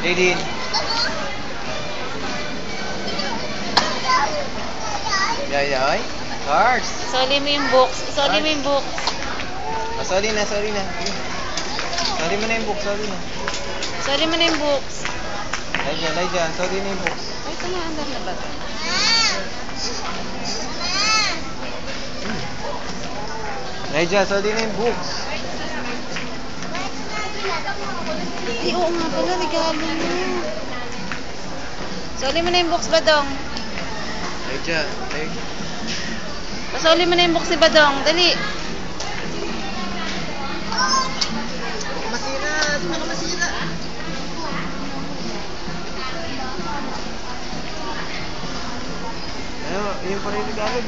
Jaden. Yay. Cars. Soli mo yung books. Soli mo yung books. Soli na. Soli mo na yung book. Soli na. Soli mo na yung books. Elijah. Soli na yung book. Ay, tumaandar na ba ito? Elijah, soli na yung books. Ay, oo nga pala. Regalo mo. Soli mo na yung books, Badong. Elijah. Pasoli mo na yung books si Badong. Dali. Baka masira. Yung pa rin regalo.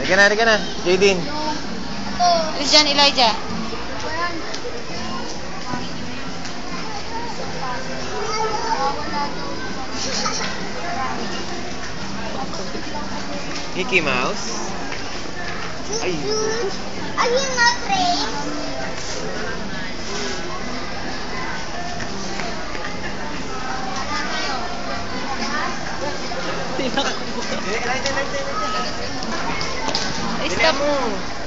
Halika na. Jaden. Alis dyan, Elijah. Mickey Mouse. Ay. Ayun nga, Grace. Ay, stop. mo.